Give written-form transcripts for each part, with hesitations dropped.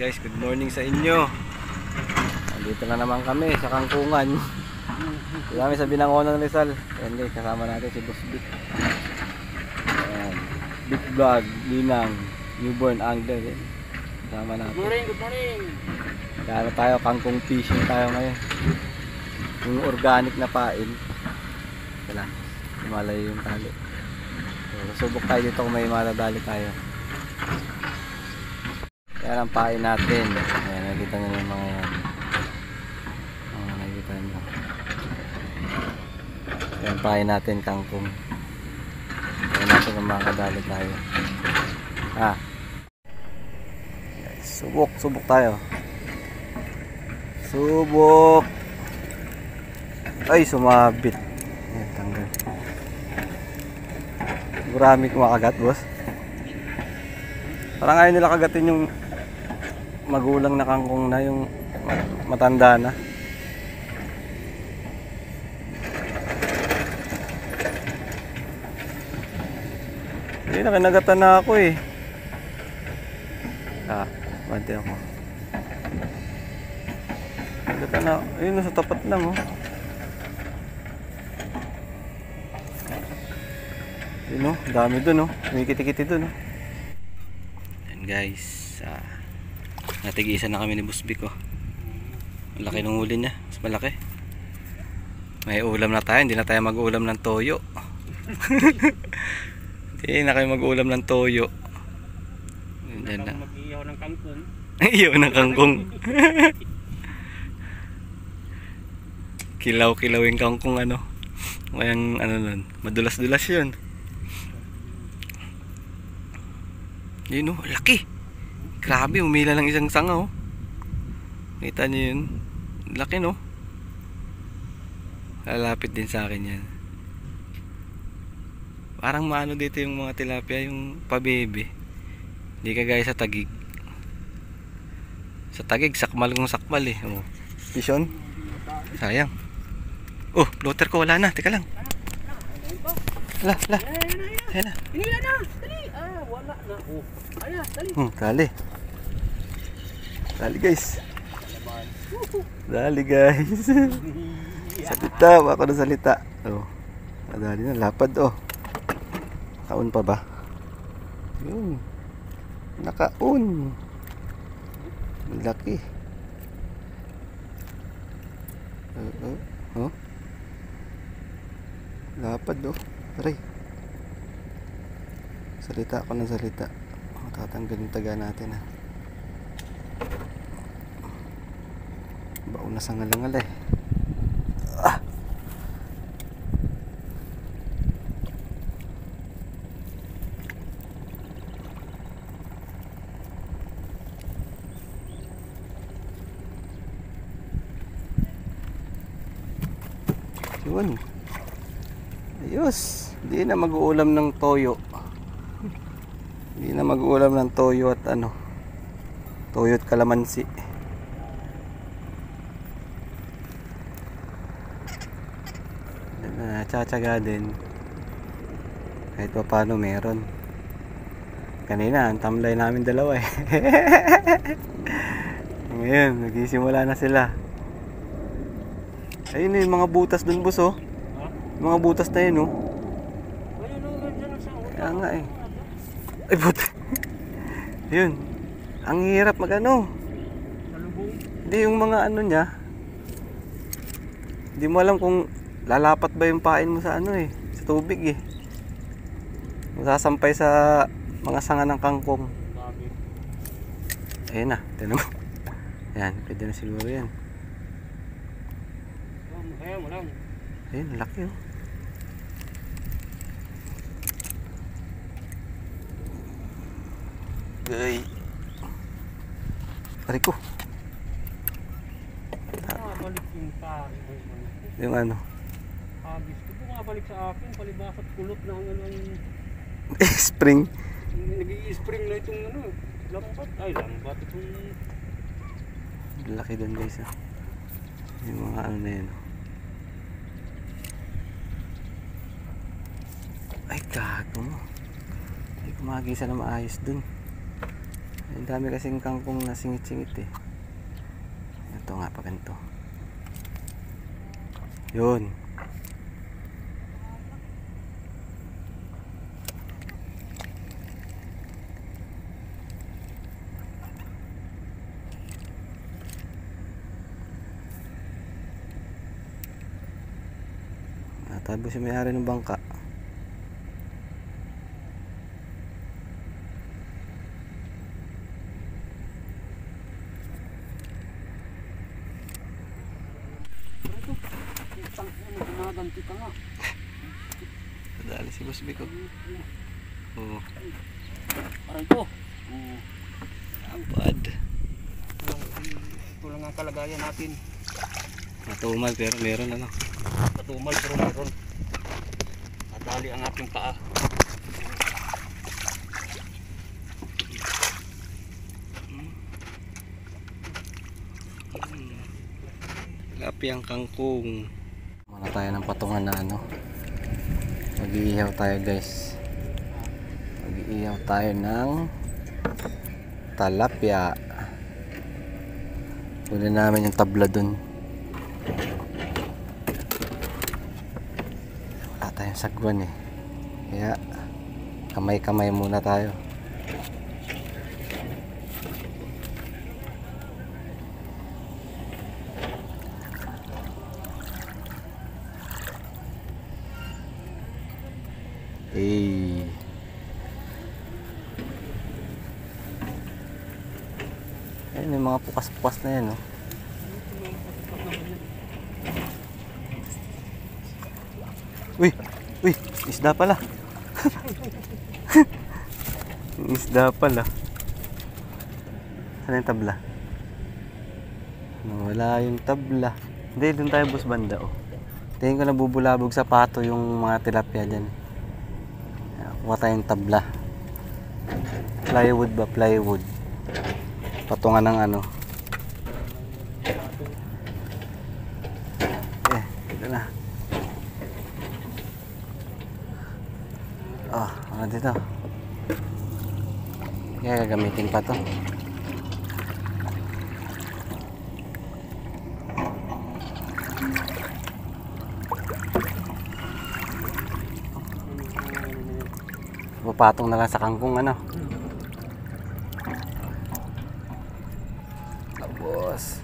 Guys, good morning sa inyo. Nandito na naman kami sa Kangkungan. Dito kami sa Binangonan Rizal. Ayan guys, kasama natin si Boss Big. Ayan, Big Vlog, Linang, Newborn Angler. Ayan. Kasama natin. Good morning, good morning. Kaya tayo, kangkong fishing tayo ngayon. Yung organic na pain. Wala, lumalayo yung tali. So, subok tayo dito kung may madadali tayo. Yan ang pain natin. Ayan, nakikita nyo yung mga yan. Nakikita nyo. Yan pain natin, kangkong. Ayan natin kung makakadali tayo. Guys, subok tayo. Subok. Ay, sumabit. Ayan, tanggal. Marami kumakagat, boss. Parang ayaw nila kagatin yung magulang na kangkong na, yung matanda na. Hindi, nakinagatan na ako eh. Bante ako. Nagatan na. Ayun, nasa tapat lang oh. Yun oh, dami dun oh. May kiti-kiti dun oh. Yan guys, natigisa na kami ni Boss Big oh. Malaki ng huli niya, mas malaki. May ulam na tayo, hindi na tayo mag-ulam ng toyo. Hindi na kayo mag-ulam ng toyo. Yan na. Mag-iyaw ng kangkong. Iyaw ng kangkong. Kilaw-kilaw yung kangkong ano. Kayang ano nun, madulas-dulas yun. Yun oh, laki. Grabe, umila lang isang sanga oh. Kita nyo yun. Laki no. Lalapit din sa akin yan. Parang maano dito yung mga tilapia, yung pabebe. Hindi kagaya sa tagig. Sa tagig, sakmal kung sakmal eh oh. Pison. Sayang. Oh, floater ko wala na, teka lang. Ayan na. Pinila na, dali. Wala na. Oh. Ayan, dali. Dali. Dali guys. Dali guys. Salita, ako na salita. Oh. Dali na, lapad oh. Nakaun pa ba? Yun. Nakaun. Laki. Oh. Lapad oh. Aray. Salita ako ng salita. Tatanggalin yung taga natin ha. Baon na sa ngalangal eh. Yun. Ayos. Hindi na mag-uulam ng toyo. Hindi na mag-uulam ng toyo at ano, toyo at kalamansi. Tsatsaga din. Kahit pa paano meron. Kanina, ang tamlay namin dalawa eh. Ngayon, nagsisimula na sila. Ayun yung mga butas dun boss oh. Yung mga butas na yun oh. Kaya nga eh. Ay buti. Yun. Ang hirap mag ano. Hindi yung mga ano niya. Hindi mo alam kung lalapat ba yung pain mo sa ano eh. Sa tubig eh. Masasampay sa mga sanga ng kangkong. Ayun na. Tinan mo. Ayan. Pwede na siguro yan. Ayun. Laki oh. Gay. Pari ko. Balik yung pari. Yung ano? Habis ko bumabalik sa akin, palibasat kulot na ang ano Spring. nag-i-spring na itong ano, lambat. Ay, lambat itong Laki doon guys ah. Yung mga ano na yun. Ay gago mo. Hindi ko makagisa na maayos dun. Ang dami kasing kangkong na singit-singit eh. Ito nga pa ganito. Yun. Natabo si may-ari ng bangka. Gumaganti ka nga. Dali si Boss Vic. Oo. Parang ito. Abad. Ito lang ang kalagayan natin. Matumal pero meron ano. Katumal pero meron. Nadali ang ating paa. Lapi ang kangkong. Muna tayo ng patungan na ano. Mag-iihaw tayo guys. Mag-iihaw tayo ng talapia. Kunin namin yung tabla dun. Wala tayong sagwan eh. Kaya kamay-kamay muna tayo. Eh. Ayun yung mga pukas-pukas na yan, oh. Uy! Uy! Isda pala! Isda pala. Saan yung tabla? Wala yung tabla. Hindi, dun tayo bus banda, oh. Tingin ko nabubulabog sa pato yung mga tilapia dyan. Kuha tayong tabla. Plywood ba? Plywood. Patungan ng ano. Ito na. Ano dito? Kaya gagamitin pa to. Papatong na lang sa kangkong ano. Tapos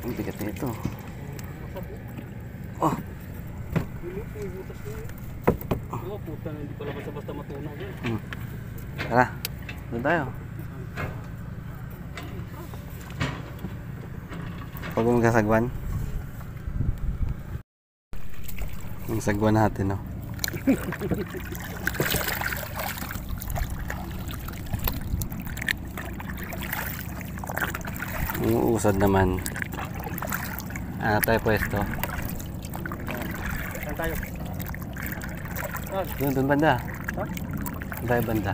ang bigat nito. Oh. Oh, puta na hindi pala basta-basta matunaw yan. Tara, doon tayo. Pag magkasagwan. Ang sagwan natin, no? Umuusad naman. Ano tayo pwesto? Saan tayo? Doon banda. Ha? Doon tayo banda.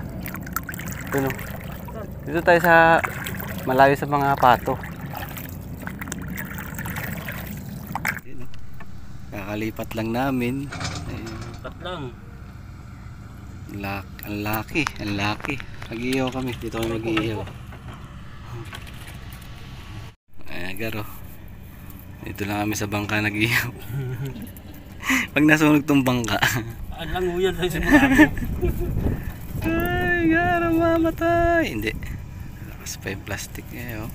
Ito, no? Dito tayo sa malayo sa mga pato. Kakalipat lang namin. Lipat lang. Ang laki. Mag-iihaw kami. Dito kami mag-iihaw. Garo. Dito lang kami sa bangka nag-iihaw. Pag nasunog tong bangka. Alang mo yan tayo sigurado. Ay, garo, mamatay. Hindi. Lakas pa yung plastic niya, oh.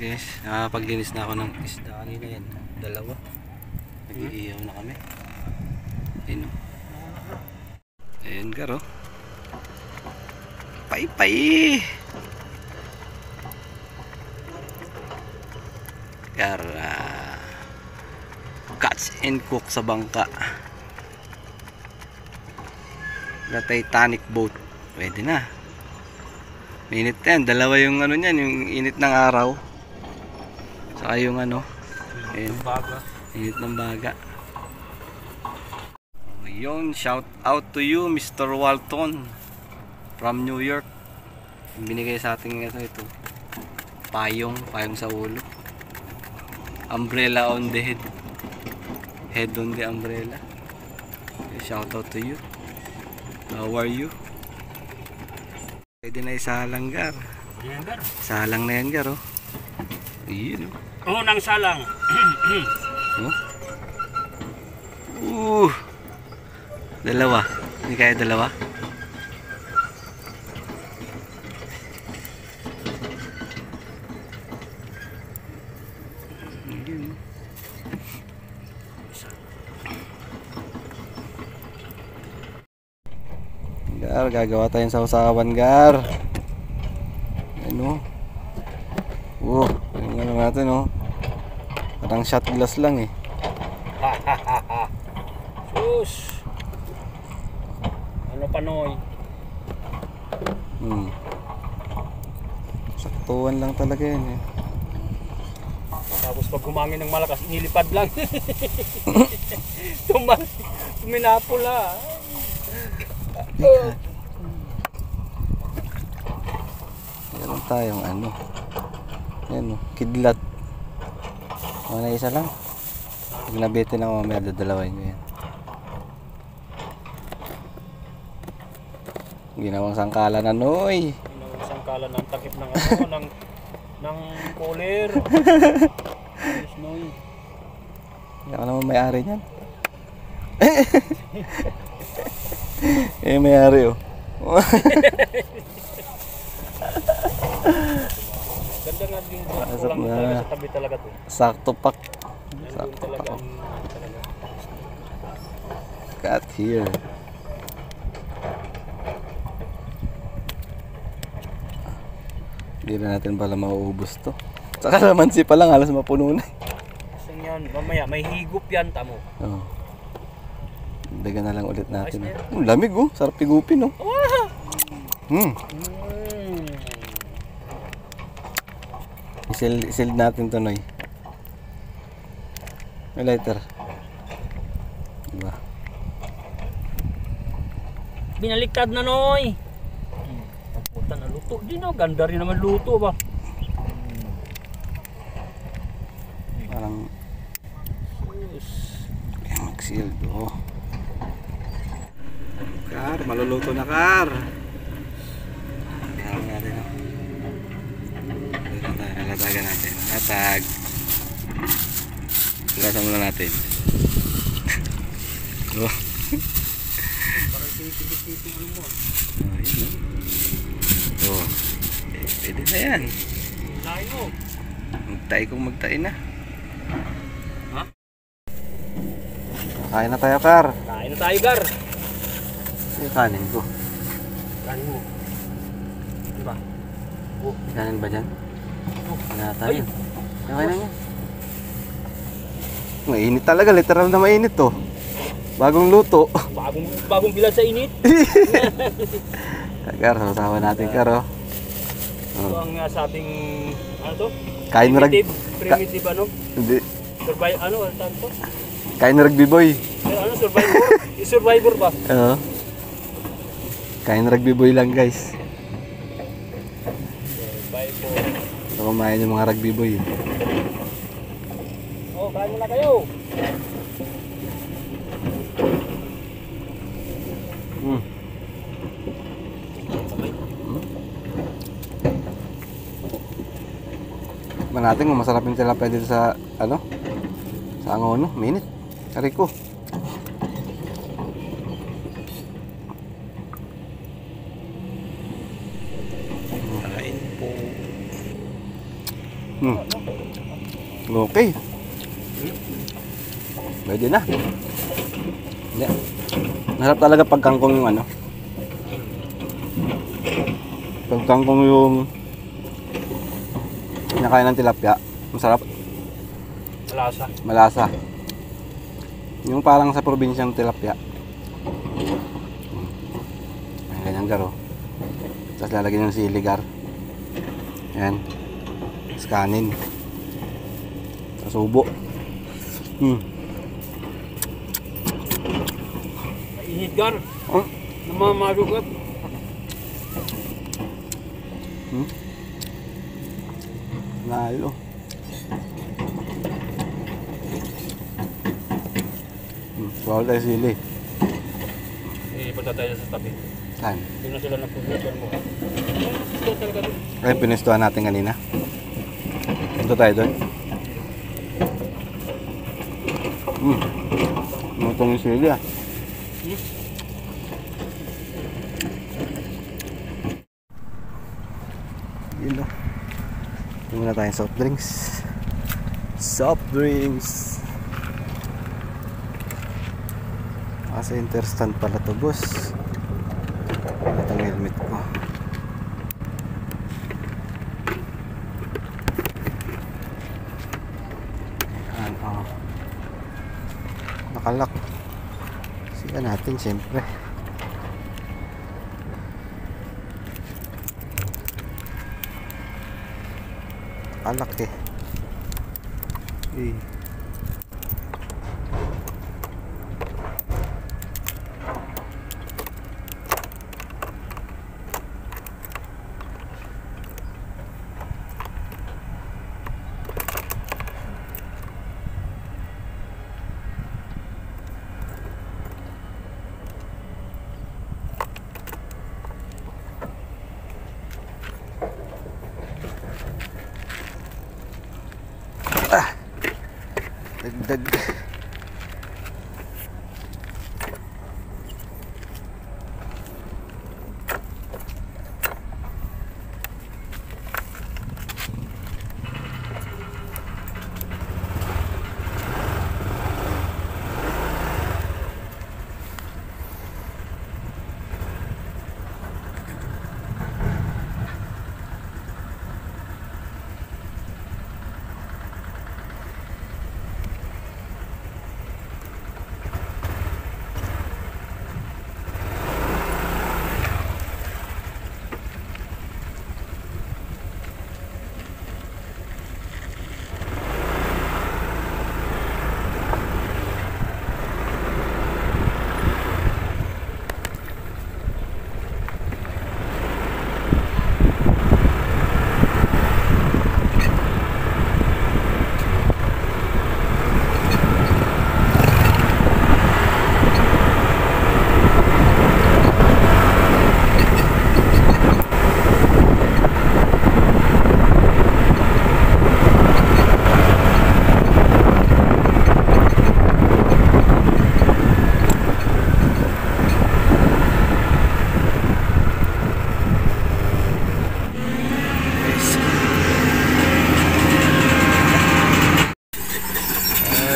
Guys, nakapaglinis na ako ng isda kanina yan. Dalawa. Nag-iihaw na kami. Ayun, oh. Ayun, garo. Pay-pay! Gara. Catch and cook sa bangka. The Titanic boat. Pwede na. Mainit yan. Dalawa yung ano niyan, yung init ng araw. Saka yung ano. Ayun. Baga. Init ng baga. Yun, shout out to you Mr. Walton from New York. Binigay sa ating ito. Payong sa ulo. Umbrella on the head. Head on the umbrella. Shout out to you. How are you? Pwede na isalang, Gar. Ayan, Gar. Salang na yan, Gar, oh. Iyon, oh. Unang salang. Oh. Dalawa. Hindi kaya dalawa? Iyon. Gar, gagawa tayong sausawan, Gar. Ano? Yung ano natin, oh. Parang shot glass lang, eh. Sus. Ano panoy? Saktuan lang talaga yan, eh. Tapos pag humangin ng malakas, inilipad lang. Tuminapula. Meron tayong ano. Yan, oh, kidlat. Mga na isa lang. Pag nabitin ako, mamaya dadalawin ko yan. Ginawang sangkala na, noy. Ginawang sangkala ng takip ng ano, ng cooler. Ayos, noy. Hindi ako naman may-ari niyan. May-ari, oh. Ganda nga din Pasok kulang na. talaga sa tabi talaga to. Sakto pak. Nandun Sakto talaga pak. talaga. Cut here. Hindi na natin pala mauubos to. Sa kalamansi pa lang, halos mapuno na. Kasi yan, mamaya may higop yan, tamo. Oh. Dagan na lang ulit natin. Lamig, oh. Sarap higupin, oh. Isil natin to, Noy. May lighter. Diba? Binaliktad na, noy. Puta na luto din, oh. Ganda rin naman luto ba. Parang kaya mag-sealed, oh. Kar, maluluto na, Kar. Kaya natin, oh. Nalatagan natin. Latag. Gasan muna natin. Oh. Parang tinitipid-tipid ano mo. Oh, yun, oh. Oh. Pwede na yan. Lain mo. Magtay kung magtay na. Ha? Kain na tayo, Kar. Kain na tayo, Gar. Yung kanin ko. Kanin mo. Diba? Oh. May kanin ba dyan? Oh. Wala tayo. Okay na yan. Mainit talaga. Literal na mainit to. Bagong luto. Bagong bilad sa init. Kar, sasawa natin, Kar, oh. Ito ang sabing, ano to? Kain na Primitive ano? Hindi. Survive, ano tawag to? Kain na rugby boy. Ano, survivor? Survivor ba? Oo. Kain na rugby boy lang, guys. Survivor. Ito kumain yung mga rugby boy. Oh, kain muna kayo. Tignan natin kung masarap yung tilapia dito sa ano? Sa Angono, minute. Kariko. Kain po. Okay. Pwede na. Hindi. Masarap talaga pag kangkong yung ano. Pag kangkong yung kinakain ng tilapia. Masarap. Malasa. Malasa. Yung parang sa probinsyang tilapia. Ayan, ganyan, Gar, oh. Tapos lalagyan yung sili, Gar. Ayan. Tapos kanin. Tapos ubo. Mainit, Gar. Oh. Namamalugat. Nalo. Bawal tayo sili. Punta tayo sa tabi. Saan? Doon na sila nagpupunta mo. Total ka doon. Ay, pinistuhan natin kanina. Punta tayo doon. Matong yung sili ah. Yun o. Ito muna tayong soft drinks. Soft drinks. Kasi interstand pala to, boss. Ito ang helmet ko. Ayan, oh. Nakalak. Siya natin, siyempre. Nakalak eh. Dagdag.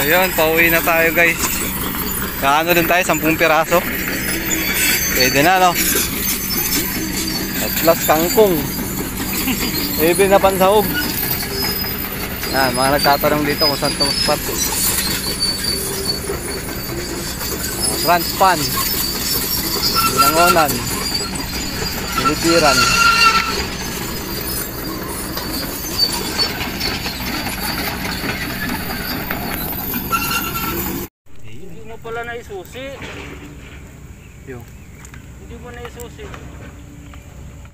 Ayun, pauwi na tayo guys. Kaano din tayo, 10 piraso. Pwede na no. At plus kangkong. Even na pansahog. Yan, mga nagtatanong dito kung saan itong spot. Transpan, Binangonan, Pilipiran. Hindi mo pala na isusi. Yung Hindi mo na isusi.